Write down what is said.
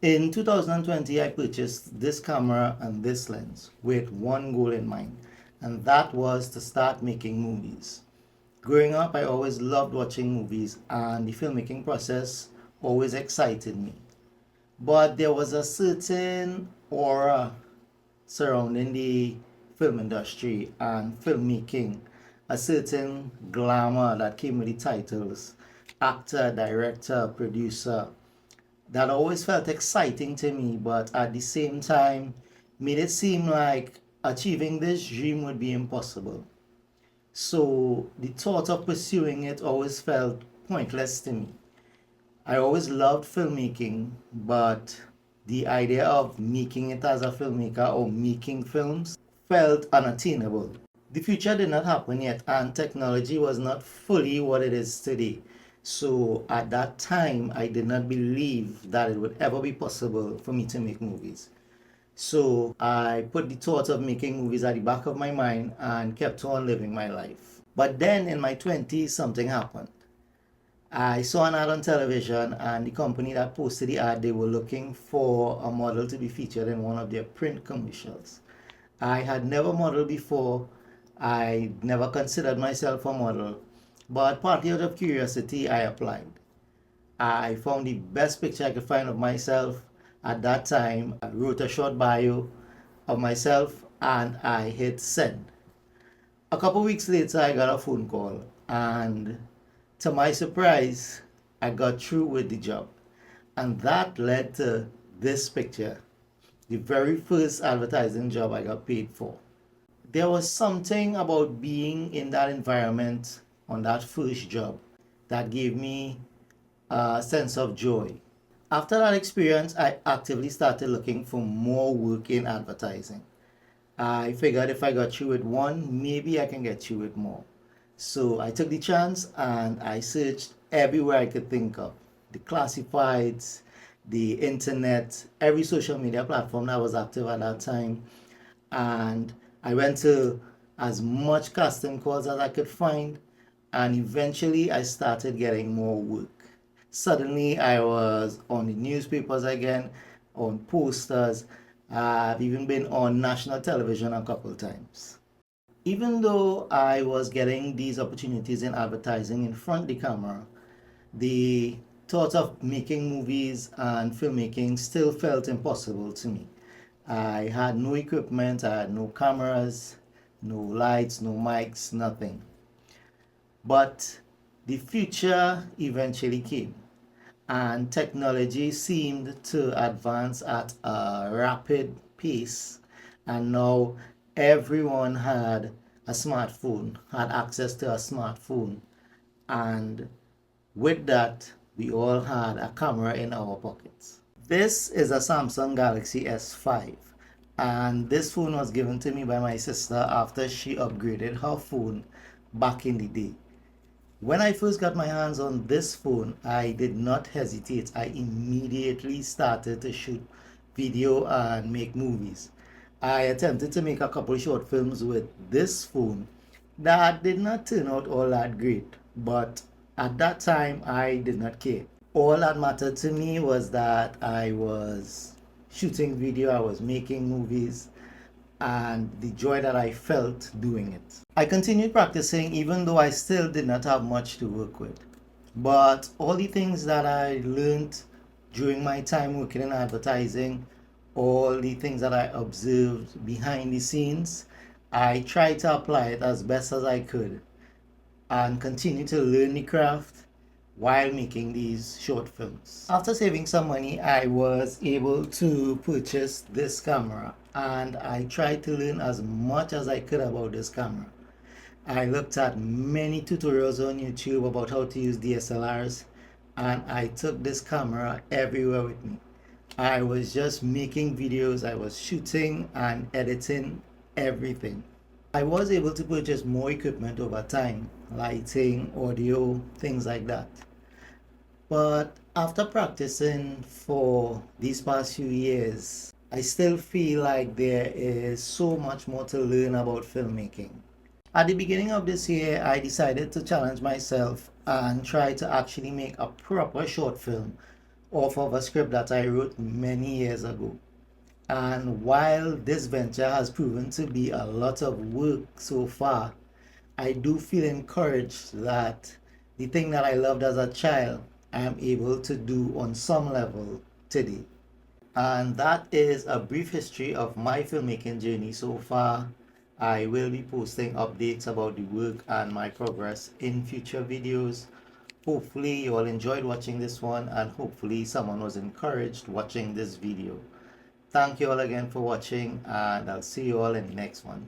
In 2020, I purchased this camera and this lens with one goal in mind, and that was to start making movies. Growing up, I always loved watching movies, and the filmmaking process always excited me. But there was a certain aura surrounding the film industry and filmmaking, a certain glamour that came with the titles actor, director, producer, that always felt exciting to me, but at the same time made it seem like achieving this dream would be impossible. So the thought of pursuing it always felt pointless to me. I always loved filmmaking, but the idea of making it as a filmmaker or making films felt unattainable. The future did not happen yet, and technology was not fully what it is today. So at that time, I did not believe that it would ever be possible for me to make movies. So I put the thought of making movies at the back of my mind and kept on living my life. But then in my 20s, something happened. I saw an ad on television, and the company that posted the ad, they were looking for a model to be featured in one of their print commercials. I had never modeled before. I never considered myself a model, but partly out of curiosity, I applied. I found the best picture I could find of myself at that time. I wrote a short bio of myself and I hit send. A couple weeks later, I got a phone call, and to my surprise, I got through with the job. And that led to this picture, the very first advertising job I got paid for. There was something about being in that environment on that first job that gave me a sense of joy. After that experience, I actively started looking for more work in advertising. I figured if I got through with one, maybe I can get through with more. So I took the chance and I searched everywhere I could think of: the classifieds, the internet, every social media platform that was active at that time. And I went to as much casting calls as I could find, and eventually I started getting more work. Suddenly I was on the newspapers again, on posters. I've even been on national television a couple times. Even though I was getting these opportunities in advertising in front of the camera, the thought of making movies and filmmaking still felt impossible to me. I had no equipment, I had no cameras, no lights, no mics, nothing. But the future eventually came, and technology seemed to advance at a rapid pace, and now everyone had a smartphone, had access to a smartphone, and with that, we all had a camera in our pockets. This is a Samsung Galaxy S5, and this phone was given to me by my sister after she upgraded her phone back in the day. When I first got my hands on this phone, I did not hesitate. I immediately started to shoot video and make movies. I attempted to make a couple short films with this phone that did not turn out all that great, but at that time I did not care. All that mattered to me was that I was shooting video, I was making movies, and the joy that I felt doing it. I continued practicing even though I still did not have much to work with. But all the things that I learned during my time working in advertising, all the things that I observed behind the scenes, I tried to apply it as best as I could and continue to learn the craft while making these short films. After saving some money, I was able to purchase this camera, and I tried to learn as much as I could about this camera. I looked at many tutorials on YouTube about how to use DSLRs, and I took this camera everywhere with me. I was just making videos, I was shooting and editing everything. I was able to purchase more equipment over time, lighting, audio, things like that. But after practicing for these past few years, I still feel like there is so much more to learn about filmmaking. At the beginning of this year, I decided to challenge myself and try to actually make a proper short film off of a script that I wrote many years ago. And while this venture has proven to be a lot of work so far, I do feel encouraged that the thing that I loved as a child, I am able to do on some level today. And that is a brief history of my filmmaking journey so far. I will be posting updates about the work and my progress in future videos. Hopefully you all enjoyed watching this one, and hopefully someone was encouraged watching this video. Thank you all again for watching, and I'll see you all in the next one.